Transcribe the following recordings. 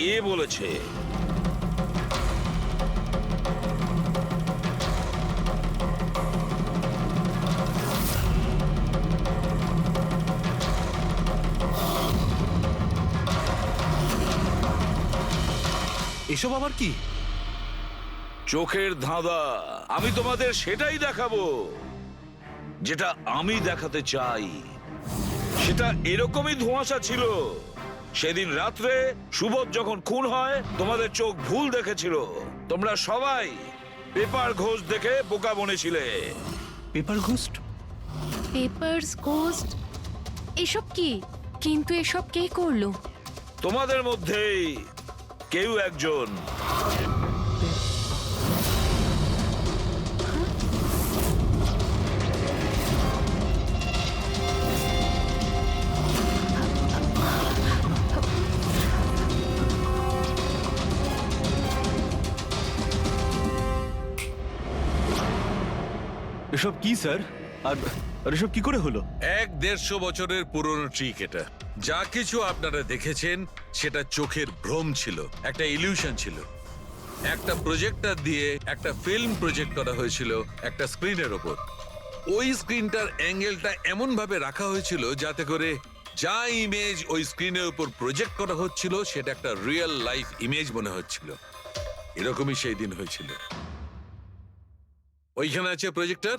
এ বলেছে। এসব আবার কি? চোখের ধাঁধা। আমি তোমাদের সেটাই দেখাবো যেটা আমি দেখাতে চাই। সেটা এরকমই ধোঁয়াশা ছিল। সেদিন রাত্রে সুবোধ যখন খুন হয়, তোমাদের চোখ ভুল দেখেছিল। তোমরা সবাই পেপার ঘোষ দেখে বোকা বনেছিলে। Paper ghost? পেপারস গোস্ট এসব কি? কিন্তু এসব কে করলো? তোমাদের মধ্যেই কেউ একজন। এসব কি স্যার? আর এসব কি করে হলো? 150 বছরের পুরনো ট্রিক এটা। যা কিছু আপনারা দেখেছেন সেটা চোখের ভ্রম ছিল, একটা ইলিউশন ছিল। একটা প্রজেক্টর দিয়ে একটা ফিল্ম প্রজেক্ট করা হয়েছিল একটা স্ক্রিনের ওপর। ওই স্ক্রিনটার অ্যাঙ্গেলটা এমন ভাবে রাখা হয়েছিল যাতে করে যা ইমেজ ওই স্ক্রিনের উপর প্রজেক্ট করা হচ্ছিল সেটা একটা রিয়েল লাইফ ইমেজ মনে হচ্ছিল। এরকমই সেই দিন হয়েছিল। ওইখানে আছে প্রজেক্টর।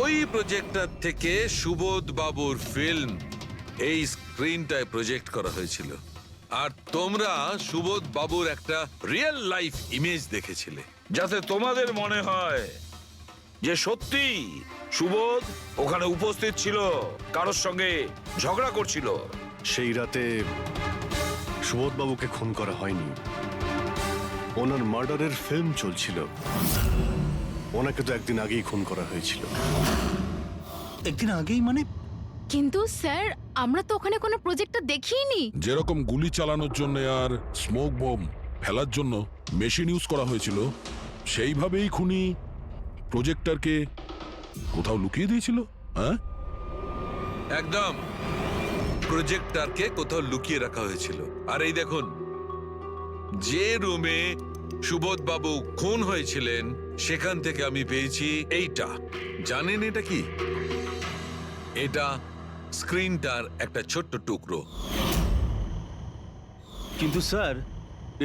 ওই প্রজেক্টর থেকে সুবোধ বাবুর ফিল্ম এই স্ক্রিনটায় প্রজেক্ট করা হয়েছিল। আর তোমরা সুবোধ বাবুর একটা রিয়েল লাইফ ইমেজ দেখেছিলে। যাতে তোমাদের মনে হয় যে সত্যি সুবোধ ওখানে উপস্থিত ছিল, কারোর সঙ্গে ঝগড়া করছিল। সেই রাতে সুবোধবাবুকে খুন করা হয়নি, ওনার মার্ডারের ফিল্ম চলছিল। ওনাকে তো একদিন আগেই খুন করা হয়েছিল। একদিন আগেই মানে? কিন্তু স্যার, আমরা তো ওখানে কোনো প্রজেক্টর দেখিনি। যেরকম গুলি চালানোর জন্য আর স্মোক বোম ফেলার জন্য মেশিন ইউজ করা হয়েছিল, সেইভাবেই খুনি প্রজেক্টরকে কোথাও লুকিয়ে দিয়েছিল। হ্যাঁ, একদম প্রজেক্টরকে কোথাও লুকিয়ে রাখা হয়েছিল। আর এই দেখুন, যে রুমে সুবোধ বাবু খুন হয়েছিলেন সেখান থেকে আমি পেয়েছি এইটা। জানেন এটা কি? এটা স্ক্রিনটার একটা ছোট্ট টুকরো। কিন্তু স্যার,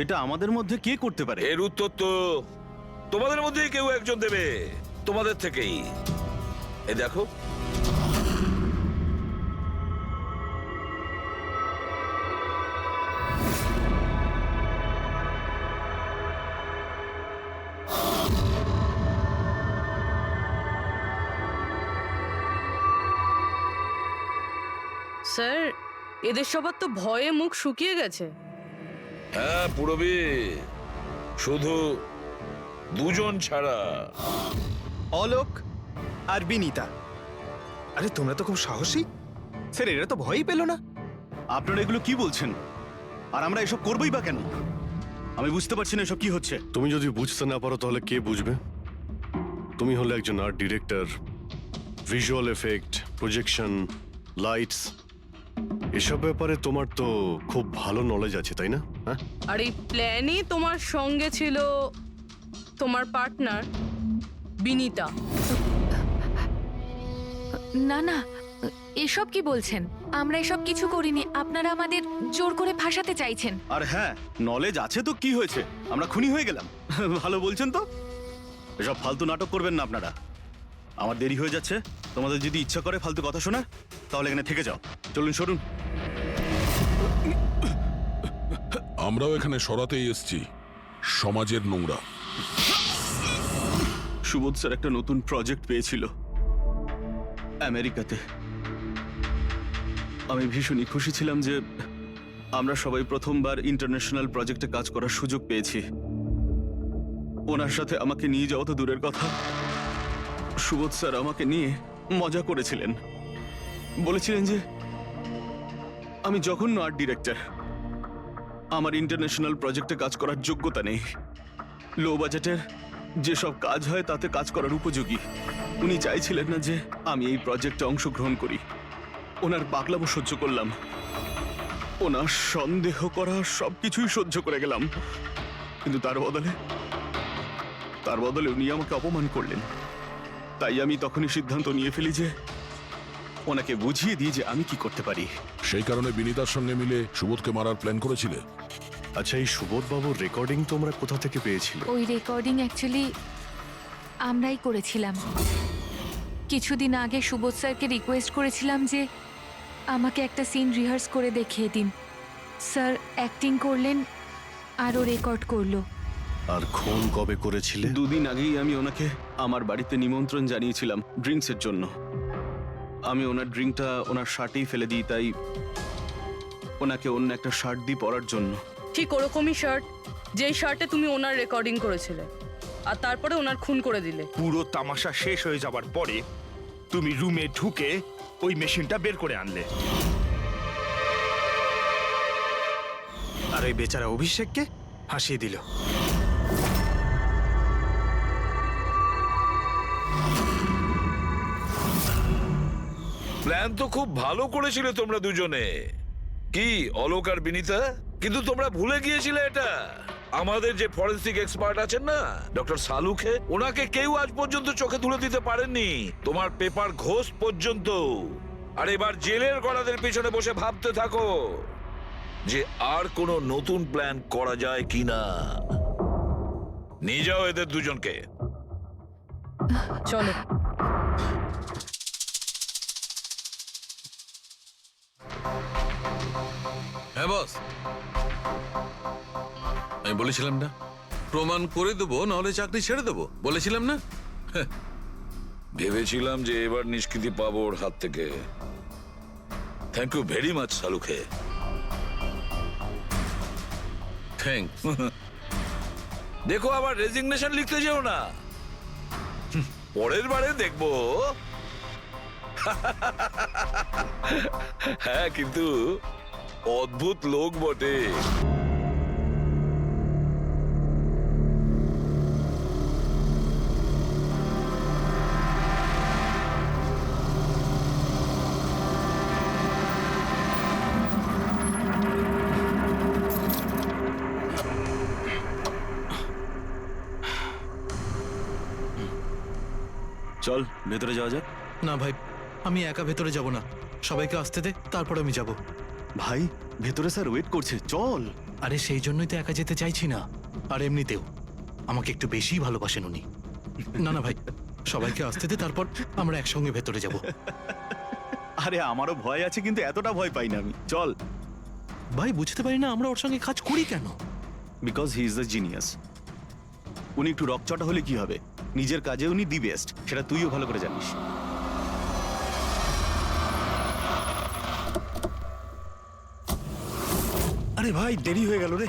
এটা আমাদের মধ্যে কে করতে পারে? এর উত্তর তো তোমাদের মধ্যেই কেউ একজন দেবে, তোমাদের থেকেই। এই দেখো, স্যার, এদের সবার তো ভয়ে মুখ শুকিয়ে গেছে। হ্যাঁ পুরবী, শুধু দুজন ছাড়া। অলোক আর বিনীতা। আরে তোমরা তো খুব সাহসী। স্যার, এরা তো ভয়ই পেল না। আপনারা এগুলো কি বলছেন? আর আমরা এসব করবোই বা কেন? আমি বুঝতে পারছি না এসব কি হচ্ছে। তুমি যদি বুঝতে না পারো তাহলে কে বুঝবে? তুমি হলে একজন art director. Visual effect, projection, lights, এসব ব্যাপারে তোমার তো খুব ভালো নলেজ আছে, তাই না? হ্যাঁ, আর এই প্ল্যানে তোমার সঙ্গে ছিল তোমার পার্টনার বিনীতা। না না, এসব কি বলছেন? আমরা এসব কিছু করিনি। আপনারা আমাদের জোর করে ফাঁসাতে চাইছেন। আর হ্যাঁ, নলেজ আছে তো কি হয়েছে? আমরা খুনি হয়ে গেলাম। ভালো বলছেন তো। এসব ফালতু নাটক করবেন না আপনারা। আমার দেরি হয়ে যাচ্ছে। তোমাদের যদি ইচ্ছা করে ফালতু কথা শোনার, তাহলে এখানে থেকে যাও। চলুন, সরুন। আমরাও এখানে সরাতেই এসছি সমাজের নোংরা। সুবোধ স্যার একটা নতুন প্রজেক্ট পেয়েছিল আমেরিকাতে। আমি ভীষণই খুশি ছিলাম যে আমরা সবাই প্রথমবার ইন্টারন্যাশনাল প্রজেক্টে কাজ করার সুযোগ পেয়েছি। ওনার সাথে আমাকে নিয়ে যাওয়া তো দূরের কথা, সুবোধ স্যার আমাকে নিয়ে মজা করেছিলেন। বলেছিলেন যে আমি জঘন্য আর্ট ডিরেক্টর, আমার ইন্টারন্যাশনাল প্রজেক্টে কাজ করার যোগ্যতা নেই, লো বাজেটের যেসব কাজ হয় তাতে কাজ করার উপযোগী। উনি চাইছিলেন না যে আমি এই প্রজেক্টে অংশগ্রহণ করি। ওনার পাগলামো সহ্য করলাম। ওনার সন্দেহ করা সবকিছুই সহ্য করে গেলাম, কিন্তু তার বদলে উনি আমাকে অপমান করলেন। তাই আমি তখনই সিদ্ধান্ত নিয়ে ফেলি যে ওনাকে বুঝিয়ে দিই যে আমি কি করতে পারি। সেই কারণে বিনীতার সঙ্গে মিলে সুবোধকে মারার প্ল্যান করেছিলে? আচ্ছা, এই সুবোধ বাবুর রেকর্ডিং তোমরা কোথা থেকে পেয়েছিলে? ওই রেকর্ডিং অ্যাকচুয়ালি আমরাই করেছিলাম। কিছুদিন আগে সুবোধ স্যারকে রিকোয়েস্ট করেছিলাম যে আমাকে একটা সিন রিহার্স করে দেখিয়ে দিন। স্যার অ্যাক্টিং করলেন আর ও রেকর্ড করলো। আর খুন কবে করেছিলে? 2 দিন আগেই আমি ওনাকে আমার বাড়িতে নিমন্ত্রণ জানিয়েছিলাম ড্রিঙ্কসের জন্য। আমি ওনার ড্রিঙ্কটা ওনার শার্টেই ফেলে দিই, তাই ওনাকে অন্য একটা শার্ট দিই পরার জন্য। ঠিক ওরকমই শার্ট যেই শার্টে তুমি ওনার রেকর্ডিং করেছিলে, আর তারপরে ওনার খুন করে দিলে। পুরো তামাশা শেষ হয়ে যাবার পরে তুমি রুমে ঢুকে ওই মেশিনটা বের করে আনলে। আর ওই বেচারা অভিষেককে ফাঁসিয়ে দিল। প্ল্যান তো খুব ভালো করেছিলে তোমরা দুজনে, কি অলোক আর বিনীতা, কিন্তু তোমরা ভুলে গিয়েছিলে এটা। আমাদের যে ফরেন্সিক এক্সপার্ট আছেন না, ডক্টর সালুখে, ওনাকে কেউ আজ পর্যন্ত চোখে তুলে দিতে পারেননি, তোমার পেপার ঘোষ পর্যন্ত। আর এবার জেলের গড়াদের পিছনে বসে ভাবতে থাকো যে আর কোনো নতুন প্ল্যান করা যায় কিনা। নিয়ে যাও এদের দুজনকে। চলো। হ্যাঁ বস, আমি বলেছিলাম না প্রমাণ করে দেবো, নাহলে চাকরি ছেড়ে দেবো, বলেছিলাম না? ভেবেছিলাম যে এবার নিষ্কৃতি পাবো ওর হাত থেকে। Thank you very much Salukhe. Thank. দেখো আবার রেজিগনেশন লিখতে যেও না, পরের বারে দেখবো। হ্যাঁ, কিন্তু অদ্ভুত লোক বটে। চল ভেতরে যাওয়া যাক। না ভাই, আমি একা ভেতরে যাব না, সবাইকে আসতে দে, তারপর আমি যাব। ভাই ভেতরে স্যার ওয়েট করছে, চল। আরে সেই জন্যই তো একা যেতে চাইছি না। আর এমনিতেও আমাকে একটু বেশি ভালোবাসেন উনি। না না ভাই, সবাইকে আসতে দে, তারপর আমরা একসঙ্গে ভেতরে যাব। আরে আমারও ভয় আছে, কিন্তু এতটা ভয় পাই না আমি। চল। ভাই বুঝতে পারি না আমরা ওর সঙ্গে কাজ করি কেন। Because he is the genius. উনি একটু রকচটা হলে কি হবে, নিজের কাজে উনি দি বেস্ট, সেটা তুইও ভালো করে জানিস। আরে ভাই, দেরি হয়ে গেল রে।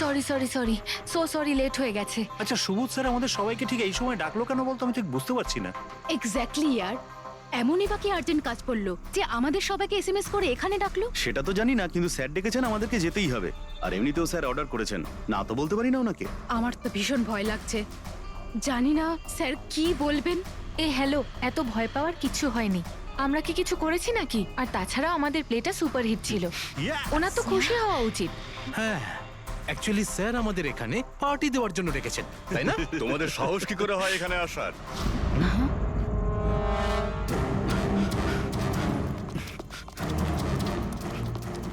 Sorry sorry sorry, so sorry, late হয়ে গেছে। আচ্ছা, সুবোধ স্যার আমাদের সবাইকে ঠিক এই সময় ডাকলো কেন বলতো? আমি ঠিক বুঝতে পারছি না। এক্স্যাক্টলি ইয়ার, এমনই বাকি আর্জেন্ট কাজ পড়লো যে আমাদের সবাইকে এসএমএস করে এখানে ডাকলো। সেটা তো জানি না, কিন্তু স্যার ডেকেছেন, আমাদেরকে যেতেই হবে। আর এমনিতেও স্যার অর্ডার করেছেন, না তো বলতে পারি না ওনাকে। আমার তো ভীষণ ভয় লাগছে, জানি না স্যার কি বলবেন। এ হ্যালো, এত ভয় পাওয়ার কিছু হয়নি। আমরা কি কিছু করেছি নাকি? আর তাছাড়া আমাদের প্লেটা সুপারহিট ছিল, ওনার তো খুশি হওয়া উচিত। হ্যাঁ, অ্যাকচুয়ালি স্যার আমাদের এখানে পার্টি দেওয়ার জন্য রেখেছেন, তাই না? তোমাদের সাহস কি করে হয় এখানে আসার?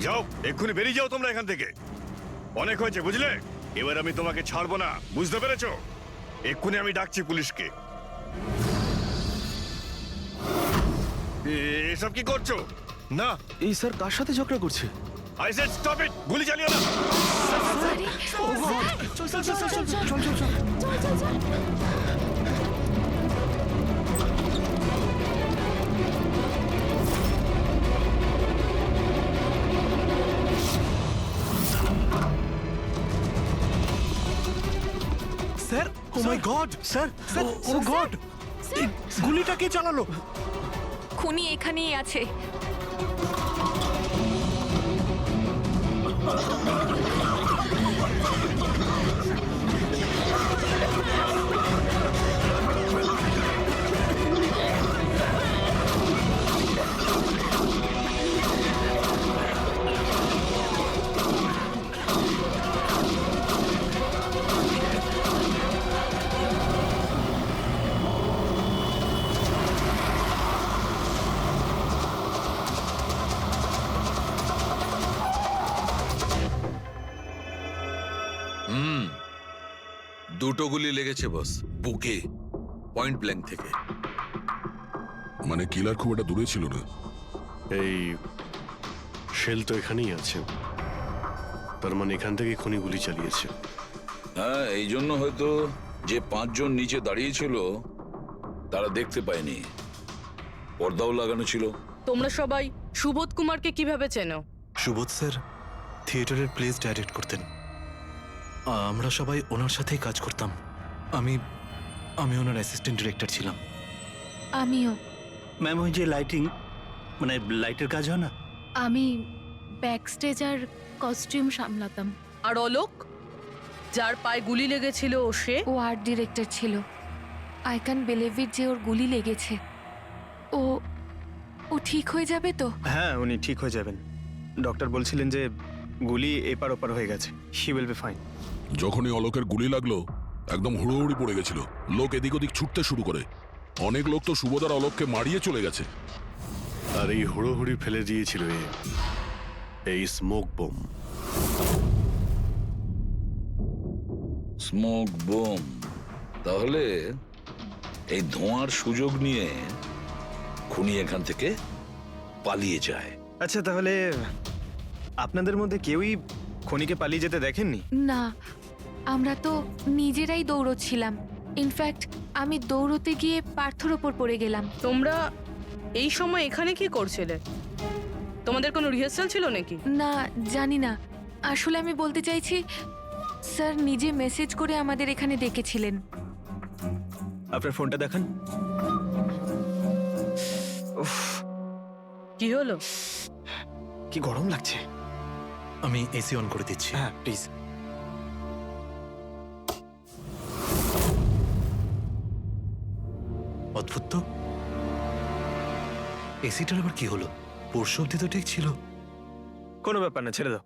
যাও, এক্ষুনি বেরিয়ে যাও তোমরা এখান থেকে। অনেক হয়েছে, বুঝলে? এবার আমি তোমাকে ছাড়বো না, বুঝতে পেরেছো? এক্ষুনি আমি ডাকছি পুলিশকে। এসব কি করছো? না, এই স্যার কার সাথে ঝগড়া করছে? আই সেড স্টপ ইট, গুলি চালিও না। চল চল চল চল চল চল চল চল। স্যার, ও মাই গড, স্যার, স্যার, ও গড, এই গুলিটা কে চালালো? খুনি এখানেই আছে। দুটো গুলি লেগেছে বস, বুকে, পয়েন্ট ব্ল্যাঙ্ক থেকে। মানে কিলার খুব একটা দূরে ছিল না। এই শেল তো এখানেই আছে, তার মানে এখান থেকে খুনি গুলি চালিয়েছে। হ্যাঁ, এই জন্য হয়তো যে 5 জন নিচে দাঁড়িয়েছিল তারা দেখতে পায়নি, পর্দাও লাগানো ছিল। তোমরা সবাই সুবোধ কুমারকে কিভাবে চেনো? সুবোধ স্যার থিয়েটারের প্লেস ডাইরেক্ট করতেন, আমরা সবাই ওনার সাথেই কাজ করতাম। আমি আমি ওনার অ্যাসিস্ট্যান্ট ডিরেক্টর ছিলাম। আমিও। ম্যাম, ওই যে লাইটিং, মানে লাইটের কাজ হয় না? আমি ব্যাক স্টেজ আর কস্টিউম সামলাতাম। আর অলোক, যার পায়ে গুলি লেগেছিল, সে? ও আর্ট ডিরেক্টর ছিল। আই ক্যান বিলিভ ইট যে ওর গুলি লেগেছে। ও ও ঠিক হয়ে যাবে তো? হ্যাঁ, উনি ঠিক হয়ে যাবেন। ডক্টর বলছিলেন যে গুলি এপার ওপার হয়ে গেছে, হি উইল বি ফাইন। যখনই অলোকের গুলি লাগলো একদম হুড়োহুড়ি পড়ে গেছিল, লোক এদিক ওদিক ছুটতে শুরু করে। অনেক লোক তো সুবোধার অলোককে মারিয়ে চলে গেছে। আর এই হুড়োহুড়ি ফেলে দিয়েছিল এই স্মোক বোম। Smoke bomb. তাহলে এই ধোঁয়ার সুযোগ নিয়ে খুনি এখান থেকে পালিয়ে যায়। আচ্ছা, তাহলে আপনাদের মধ্যে কেউই খনিকে পালিয়ে যেতে দেখেননি? না, আমরা তো নিজেরাই দৌড়চ্ছিলাম। ইনফ্যাক্ট আমি দৌড়তে গিয়ে পার্থর ওপর পড়ে গেলাম। তোমরা এই সময় এখানে কি করছিলে? তোমাদের কোনো রিহার্সাল ছিল নাকি? না, জানি না। আসলে আমি বলতে চাইছি, স্যার নিজে মেসেজ করে আমাদের এখানে ডেকেছিলেন। আপনার ফোনটা দেখান। উফ, কি হলো? কি গরম লাগছে। আমি এসি অন করে দিচ্ছি। হ্যাঁ, প্লিজ। অদ্ভুত তো, এসিটার আবার কি হলো? পরশু অব্দি তো ঠিক ছিল। কোনো ব্যাপার না, ছেড়ে দাও।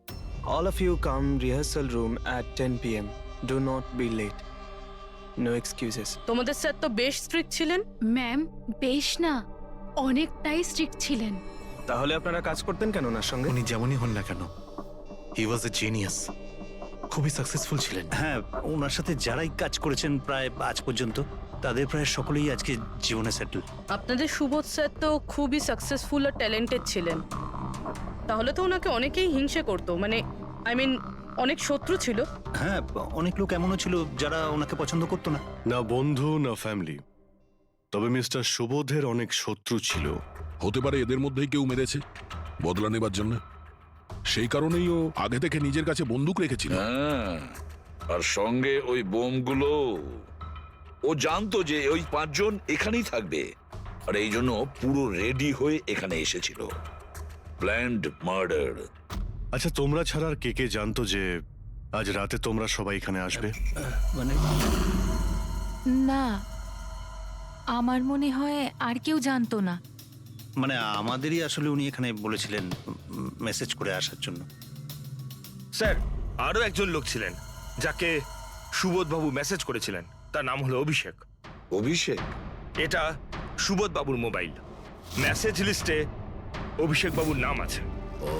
All of you come rehearsal room at 10 PM. Do not be late. No excuses. তোমাদের স্যার তো বেশ স্ট্রিক্ট ছিলেন। ম্যাম, বেশ না, অনেকটাই স্ট্রিক্ট ছিলেন। তাহলে আপনারা কাজ করতেন কেন ওনার সঙ্গে? উনি যেমনই হন না কেন, হি ওয়াজ এ জিনিয়াস, খুবই সাকসেসফুল ছিলেন। হ্যাঁ, ওনার সাথে যারাই কাজ করেছেন প্রায় আজ পর্যন্ত, তাদের প্রায় সকলেই আজকে জীবনে সেটেল। আপনাদের সুবোধ স্যার তো খুবই সাকসেসফুল আর ট্যালেন্টেড ছিলেন। তাহলে তো ওনাকে অনেকেই হিংসে করতো, মানে আই মিন অনেক শত্রু ছিল। হ্যাঁ, অনেক লোক এমনও ছিল যারা ওনাকে পছন্দ করতো না। না বন্ধু না ফ্যামিলি, তবে মিস্টার সুবোধের অনেক শত্রু ছিল। হতে পারে এদের মধ্যেই কেউ মেরেছে বদলা নেবার জন্য। সেই কারণেই ও আগে থেকে নিজের কাছে বন্দুক রেখেছিল। হ্যাঁ, আর সঙ্গে ওই বোমগুলো। ও জানতো যে ওই 5 জন এখানেই থাকবে, আর এই জন্য পুরো রেডি হয়ে এখানে এসেছিল। Planned murder. আচ্ছা, তোমরা ছাড়া আর কে কে জানতো যে আজ রাতে তোমরা সবাই এখানে আসবে? মানে না, আমার মনে হয় আর কেউ জানতো না। মানে আমাদেরই আসলে উনি এখানে বলেছিলেন মেসেজ করে আসার জন্য। স্যার, আরো একজন লোক ছিলেন যাকে সুবোধবাবু মেসেজ করেছিলেন, তার নাম হলো অভিষেক। অভিষেক? এটা সুবোধবাবুর মোবাইল। মেসেজ লিস্টে অভিষেক বাবুর নাম আছে। ও,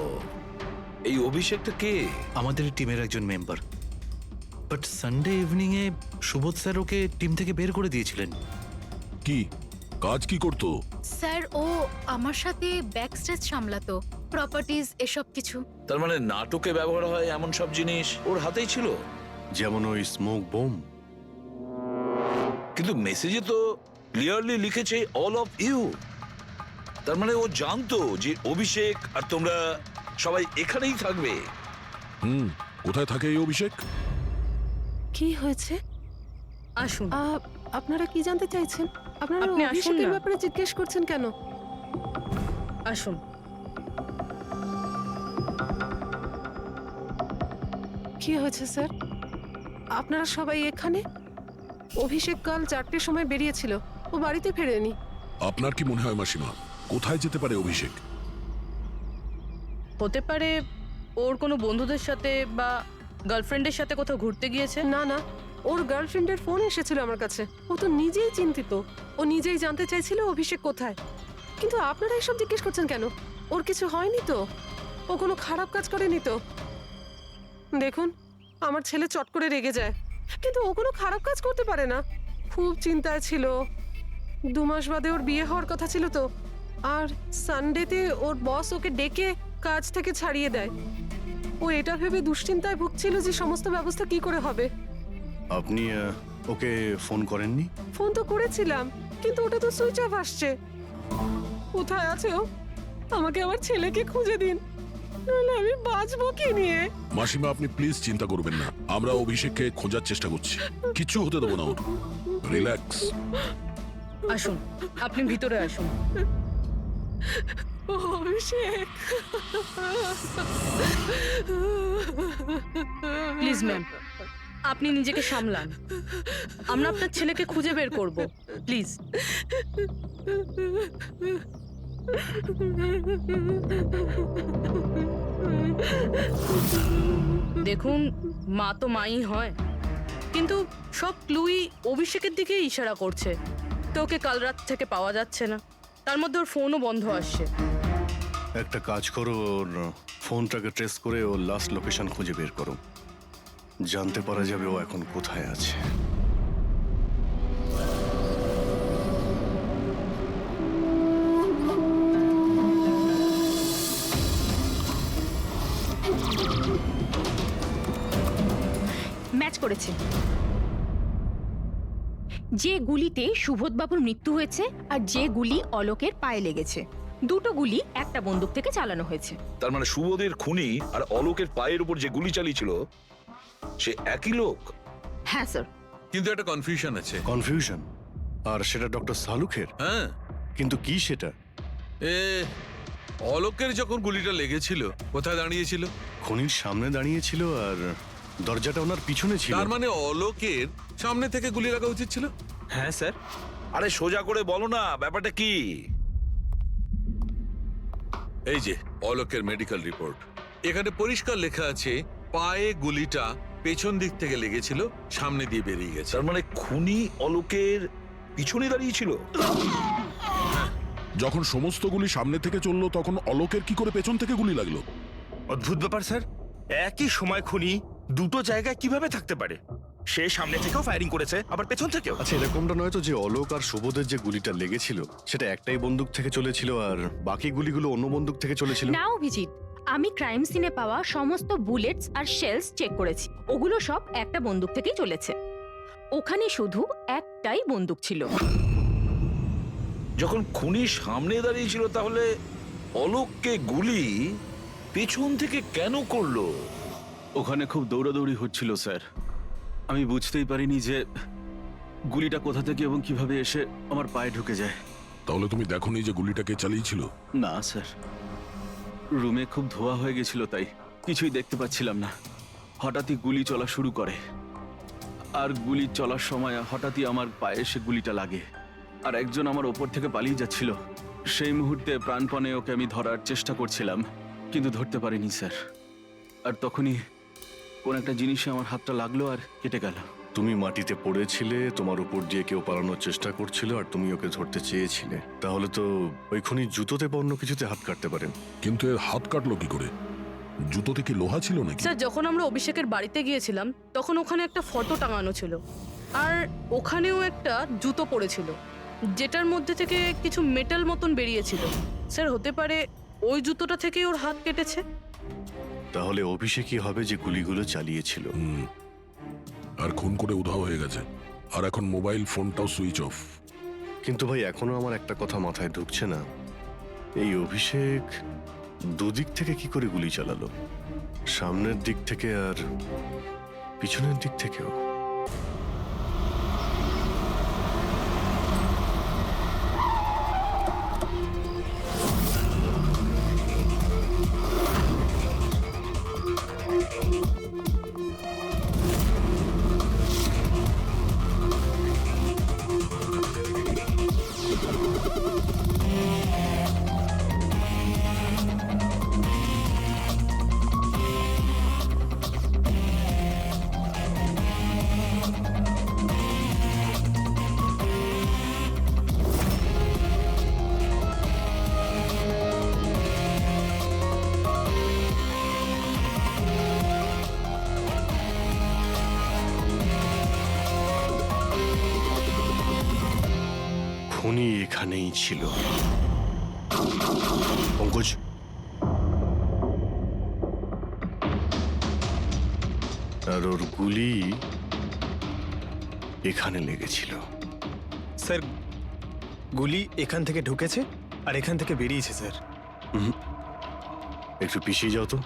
এই অভিষেকটা কে? আমাদের টিমের একজন member. But Sunday evening A Subodh sir okay team থেকে বের করে দিয়েছিলেন। কি কাজ কি করতো? স্যার, ও আমার সাথে ব্যাক স্টেজ সামলাতো, প্রপার্টিজ এসব কিছু। তার মানে নাটকে ব্যবহার হয় এমন সব জিনিস ওর হাতেই ছিল। যেমন ওই স্মোক বোম। কিন্তু মেসেজে তো ক্লিয়ারলি লিখেছে অল অফ ইউ। তার মানে ও জানতো যে অভিষেক আর তোমরা সবাই এখানেই থাকবে। কোথায় থাকে এই অভিষেক? কি হয়েছে? আসুন। আপনারা কি জানতে চাইছেন? আপনারা আপনি আসুন অভিষেকের না। ব্যাপারে জিজ্ঞেস করছেন কেন? আসুন। কি হয়েছে স্যার? আপনারা সবাই এখানে? অভিষেক কাল 4টের সময় বেরিয়েছিল, ও বাড়িতে ফেরেনি। আপনার কি মনে হয় মাসিমা, কোথায় যেতে পারে অভিষেক? হতে পারে ওর কোনো বন্ধুদের সাথে বা গার্লফ্রেন্ডের সাথে কোথাও ঘুরতে গিয়েছে। না না, ওর গার্লফ্রেন্ডের ফোন এসেছিল আমার কাছে। ও তো নিজেই চিন্তিত, ও নিজেই জানতে চাইছিল অভিষেক কোথায়। কিন্তু আপনারা এসব জিজ্ঞেস করছেন কেন? ওর কিছু হয়নি তো? ও কোনো খারাপ কাজ করেনি তো? দেখুন, আমার ছেলে চট করে রেগে যায়, কিন্তু ও কোনো খারাপ কাজ করতে পারে না। খুব চিন্তায় ছিল। 2 মাস বাদে ওর বিয়ে হওয়ার কথা ছিল তো, আর সানডেতে ওর বস ওকে ডেকে কাজ থেকে ছাড়িয়ে দেয়। ও এটা ভেবে দুশ্চিন্তায় ভুগছিল যে সমস্ত ব্যবস্থা কি করে হবে। আপনি ওকে ফোন করেননি? ফোন তো করেছিলাম, কিন্তু ওটা তো সুইচ অফ আসছে। কোথায় আছে ও? আমাকে আমার ছেলেকে খুঁজে দিন, নাহলে আমি বাঁচবো কি নিয়ে। মাসিমা, আপনি প্লিজ চিন্তা করবেন না, আমরা অভিষেককে খোঁজার চেষ্টা করছি, কিচ্ছু হতে দেবো না ওর। রিল্যাক্স। আসুন, আপনি ভিতরে আসুন। অভিষেক, প্লিজ ম্যাম, আপনি নিজেকে সামলান। আমরা আপনার ছেলেকে খুঁজে বের করব, প্লিজ। দেখুন, মা তো মাই হয়, কিন্তু সব ক্লুই অভিষেকের দিকে ইশারা করছে। তো ওকে কাল রাত থেকে পাওয়া যাচ্ছে না, তার মধ্যে ওর ফোনও বন্ধ আসছে। একটা কাজ করো, ওর ফোনটাকে ট্রেস করে ওর লাস্ট লোকেশন খুঁজে বের করো। জানতে পারা যাবে ও এখন কোথায় আছে। ম্যাচ করেছে। যে গুলিতে সুবোধবাবুর মৃত্যু হয়েছে আর যে গুলি অলোকের পায়ে লেগেছে, দুটো গুলি একটা বন্দুক থেকে চালানো হয়েছে। তার মানে সুবোধের খুনি আর অলোকের পায়ের উপর যে গুলি চালিয়েছিল সে একই লোক। হ্যাঁ স্যার। কিন্তু একটা কনফিউশন আছে। কনফিউশন? আর সেটা ডক্টর সালুখের? হ্যাঁ, কিন্তু কি সেটা? অলোকের যখন গুলিটা লেগেছিল কোথায় দাঁড়িয়েছিল? খনির সামনে দাঁড়িয়েছিল, আর দরজাটা ওনার পিছনে ছিল। তার মানে অলোকের সামনে থেকে গুলি লাগা উচিত ছিল। হ্যাঁ স্যার। আরে সোজা করে বলো না, ব্যাপারটা কি? এই যে অলোকের মেডিকেল রিপোর্ট, এখানে পরিষ্কার লেখা আছে পায়ে গুলিটা পেছন দিক থেকে লেগেছিল, সামনে দিয়ে বেরিয়ে গেছে। তার মানে খুনি অলোকের পিছনে দাঁড়িয়েছিল। যখন সমস্ত গুলি সামনে থেকে চললো তখন অলোকের কি করে পেছন থেকে গুলি লাগলো? অদ্ভুত ব্যাপার স্যার, একই সময় খুনি দুটো জায়গায় কিভাবে থাকতে পারে? সে সামনে থেকেও ফায়ারিং করেছে, আবার পেছন থেকেও। আচ্ছা, এরকমটা নয় তো যে অলোক আর সুবোধের যে গুলিটা লেগেছিল সেটা একটাই বন্দুক থেকে চলেছিল আর বাকি গুলিগুলো অন্য বন্দুক থেকে চলেছিল? না অভিজিৎ, আমি ক্রাইম সিনে পাওয়া সমস্ত বুলেটস আর শেলস চেক করেছি, ওগুলো সব একটা বন্দুক থেকেই চলেছে। ওখানে শুধু একটাই বন্দুক ছিল। যখন খুনি সামনে দাঁড়িয়েছিল তাহলে অলোককে গুলি পেছন থেকে কেন করলো? ওখানে খুব দৌড়াদৌড়ি হচ্ছিল স্যার, আমি বুঝতেই পারিনি যে গুলিটা কোথা থেকে এবং কিভাবে এসে আমার পায়ে ঢুকে যায়। তাহলে তুমি দেখোনি যে গুলিটাকে চালিয়েছিল? না স্যার, রুমে খুব ধোয়া হয়ে গেছিল, তাই কিছুই দেখতে পাচ্ছিলাম না। হঠাৎই গুলি চলা শুরু করে, আর গুলি চলার সময় হঠাৎই আমার পায়ে এসে গুলিটা লাগে, আর একজন আমার ওপর থেকে পালিয়ে যাচ্ছিল। সেই মুহূর্তে প্রাণপণে ওকে আমি ধরার চেষ্টা করছিলাম, কিন্তু ধরতে পারিনি স্যার। আর তখনই কোন একটা জিনিসে আমার হাতটা লাগলো আর কেটে গেল। তুমি মাটিতে পড়েছিলে, তোমার উপর দিয়ে কেউ পালানোর চেষ্টা করছিল আর তুমি ওকে ধরতে চেয়েছিলে। তাহলে তো ওই খুনি জুতোতে বা অন্য কিছুতে হাত কাটতে পারেন। কিন্তু এর হাত কাটলো কি করে? জুতোতে কি লোহা ছিল নাকি? স্যার, যখন আমরা অভিষেকের বাড়িতে গিয়েছিলাম তখন ওখানে একটা ফটো টাঙানো ছিল, আর ওখানেও একটা জুতো পড়েছিল যেটার মধ্যে থেকে কিছু মেটাল মতন বেরিয়েছিল। স্যার, হতে পারে ওই জুতোটা থেকেই ওর হাত কেটেছে। তাহলে অভিষেকই হবে যে গুলিগুলো চালিয়েছিল। আর খুন করে উধাও হয়ে গেছে, আর এখন মোবাইল ফোনটাও সুইচ অফ। কিন্তু ভাই, এখনো আমার একটা কথা মাথায় ঢুকছে না, এই অভিষেক দুদিক থেকে কি করে গুলি চালালো? সামনের দিক থেকে আর পিছনের দিক থেকেও। খুনি এখানেই ছিল। পঙ্কজ, আর ওর গুলি এখানে লেগেছিল। স্যার গুলি এখান থেকে ঢুকেছে আর এখান থেকে বেরিয়েছে স্যার। একটু পিছিয়ে যাও তো।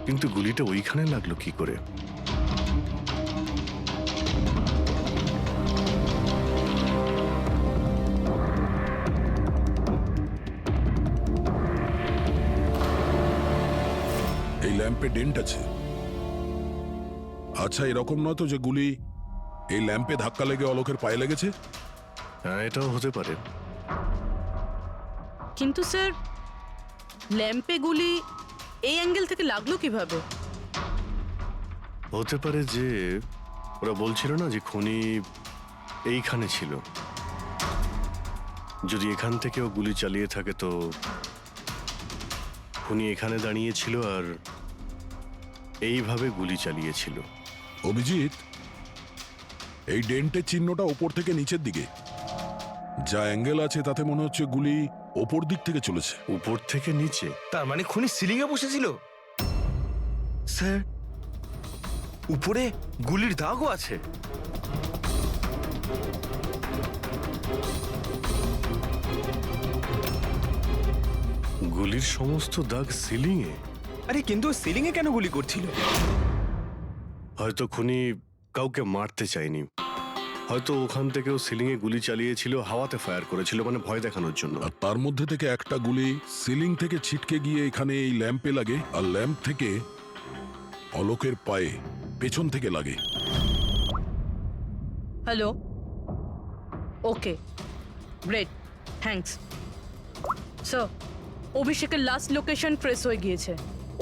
কিন্তু গুলিটা ওইখানে লাগলো কি করে? এই ল্যাম্পে ডেন্ট আছে। আচ্ছা, এরকম নয় তো যে গুলি এই ল্যাম্পে ধাক্কা লেগে অলোকের পায়ে লেগেছে? হ্যাঁ, এটাও হতে পারে। কিন্তু স্যার ল্যাম্পে গুলি এই অ্যাঙ্গেল থেকে লাগলো কিভাবে? হতে পারে যে ওরা বলছিল না যে খুনি এইখানে ছিল। যদি এখান থেকেও গুলি চালিয়ে থাকে তো খুনি এখানে দাঁড়িয়েছিল আর এইভাবে গুলি চালিয়েছিল। অভিজিৎ, এই ডেন্টের চিহ্নটা ওপর থেকে নিচের দিকে। যা অ্যাঙ্গেল আছে তাতে মনে হচ্ছে গুলি ওপর দিক থেকে চলেছে। উপর থেকে নিচে? তার মানে খুনি সিলিং এ বসেছিল। স্যার, উপরে গুলির দাগও আছে। গুলির সমস্ত দাগ সিলিং এ? আরে কিন্তু সিলিং এ কেন গুলি করছিল? হয়তো খুনি কাউকে মারতে চায়নি। হয়তো ওখান থেকেও সিলিং এ গুলি চালিয়েছিল, হাওয়াতে ফায়ার করেছিল, মানে ভয় দেখানোর জন্য। আর তার মধ্যে থেকে একটা গুলি সিলিং থেকে ছিটকে গিয়ে এখানে এই ল্যাম্পে লাগে, আর ল্যাম্প থেকে অলোকের পায়ে পেছন থেকে লাগে। হ্যালো, ওকে, গ্রেট, থ্যাঙ্কস। স্যার, অভিষেকের লাস্ট লোকেশন ট্রেস হয়ে গিয়েছে।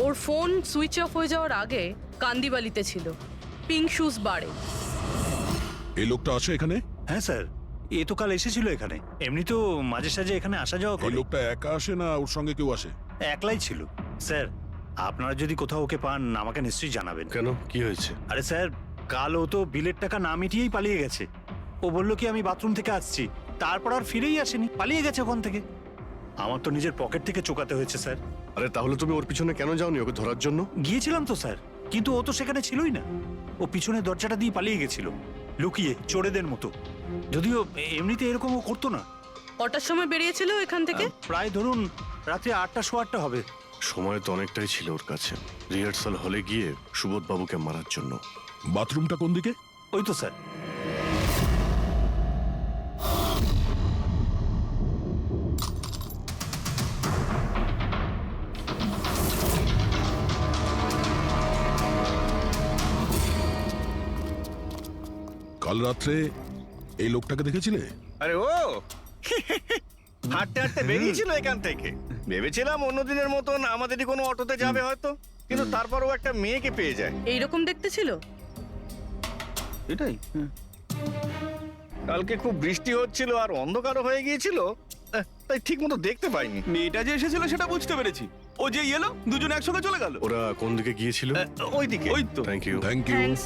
ওর ফোন সুইচ অফ হয়ে যাওয়ার আগে কান্দিবালিতে ছিল, পিঙ্ক শুজ বারে। এই লোকটা আসে এখানে? হ্যাঁ স্যার, এ তো কাল এসেছিল এখানে। এমনি তো মাঝে সাঝে এখানে আসা যাওয়া এই করে। লোকটা একা আসে না ওর সঙ্গে কেউ আসে? একলাই ছিল। স্যার, আপনারা যদি কোথাও ওকে পান আমাকে নিশ্চয়ই জানাবেন। কেন, কি হয়েছে? আরে স্যার, কাল ও তো বিলের টাকা না মিটিয়েই পালিয়ে গেছে। ও বললো কি আমি বাথরুম থেকে আসছি, তারপর আর ফিরেই আসেনি, পালিয়ে গেছে ওখান থেকে। আমার তো নিজের পকেট থেকে চোকাতে হয়েছে স্যার। আরে তাহলে তুমি ওর পিছনে কেন যাওনি ওকে ধরার জন্য? গিয়েছিলাম তো স্যার, কিন্তু ও তো সেখানে ছিলই না। ও পিছনে দরজাটা দিয়ে পালিয়ে গেছিল, লুকিয়ে, চোরেদের মতো। যদিও এমনিতে এরকম ও করতো না। কটার সময় বেরিয়েছিল এখান থেকে? প্রায় ধরুন রাত্রি 8টা, 8:15 হবে। সময় তো অনেকটাই ছিল ওর কাছে রিহার্সাল হলে গিয়ে সুবোধ বাবুকে মারার জন্য। বাথরুমটা কোন দিকে? ওই তো স্যার। কাল রাত্রে এই লোকটাকে দেখেছিলে? আরে ও হাঁটতে হাঁটতে বেরিয়েছিল এখান থেকে। ভেবেছিলাম অন্যদিনের মতন আমাদেরই কোনো অটোতে যাবে হয়তো, কিন্তু তারপরও একটা মেয়েকে পেয়ে যায়। এইরকম দেখতে ছিল? এটাই। কালকে খুব বৃষ্টি হচ্ছিল আর অন্ধকারও হয়ে গিয়েছিল, তাই ঠিক মতো দেখতে পাইনি। মেয়েটা যে এসেছিল সেটা বুঝতে পেরেছি। ও যে এলো, দুজন একসঙ্গে চলে গেল। ওরা কোন দিকে গিয়েছিল? ওইদিকে। ওই তো। Thank you. Thank you. Thanks.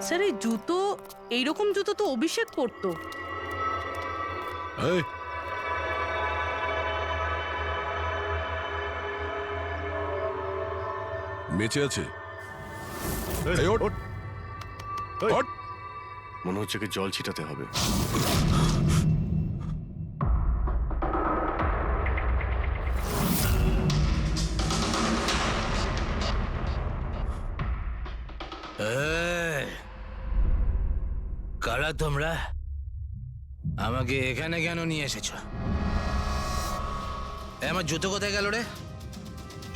Sir, এই জুতো, এইরকম জুতো তো অভিষেক পরতো। এই, বেঁচে আছে? এই, ওঠ। ওঠ। মনে হচ্ছে কি জল ছিটাতে হবে। কারা তোমরা? আমাকে এখানে কেন নিয়ে এসেছো? আমার জুতো কোথায় গেল রে?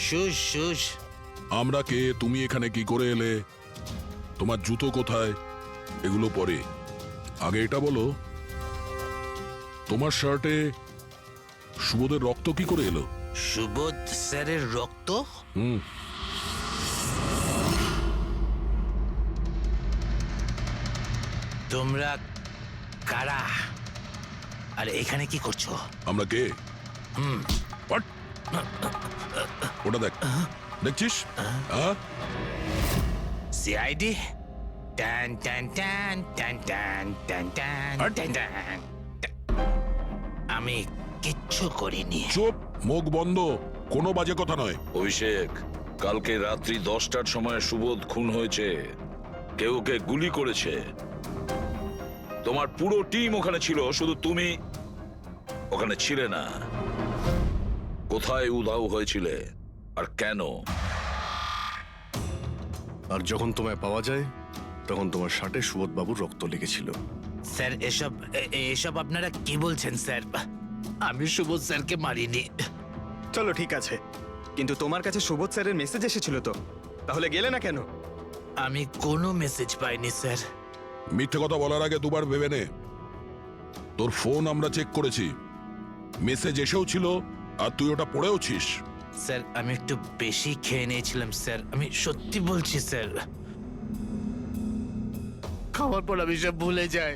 শুশ শুশ। আমরা কে, তুমি এখানে কি করে এলে, তোমার জুতো কোথায়, এগুলো পরে। আগে এটা বলো, তোমার শার্টে সুবোধের রক্ত কি করে এলো? সুবোধ স্যারের রক্ত? তোমরা কারা আর এখানে কি করছো? আমরা কে? ওটা দেখ, দেখছিস? সিআইডি টান টান টান টান টান টান টান টান টান। আমি কিচ্ছু করিনি। চুপ, মুখ বন্ধ, কোনো বাজে কথা নয়। অভিষেক, কালকে রাত্রি 10টার সময় সুবোধ খুন হয়েছে। কেউ ওকে গুলি করেছে। তোমার পুরো টিম ওখানে ছিল, শুধু তুমি ওখানে ছিলে না। কোথায় উধাও হয়েছিলে আর কেন? আর যখন তোমায় পাওয়া যায় তখন তোমার শার্টে সুবোধ বাবুর রক্ত লেগেছিল। স্যার এসব আপনারা কি বলছেন স্যার? আমি সুবোধ স্যারকে মারিনি। চলো ঠিক আছে, কিন্তু তোমার কাছে সুবোধ স্যারের মেসেজ এসেছিল তো, তাহলে গেলে না কেন? আমি কোনো মেসেজ পাইনি স্যার। মিথ্যে কথা বলার আগে দুবার ভেবে নে। তোর ফোন আমরা চেক করেছি, মেসেজ এসেও ছিল আর তুই ওটা পড়েওছিস। স্যার আমি একটু বেশি খেয়ে নিয়েছিলাম স্যার, আমি সত্যি বলছি স্যার। খাওয়ার পর আমি সব ভুলে যাই,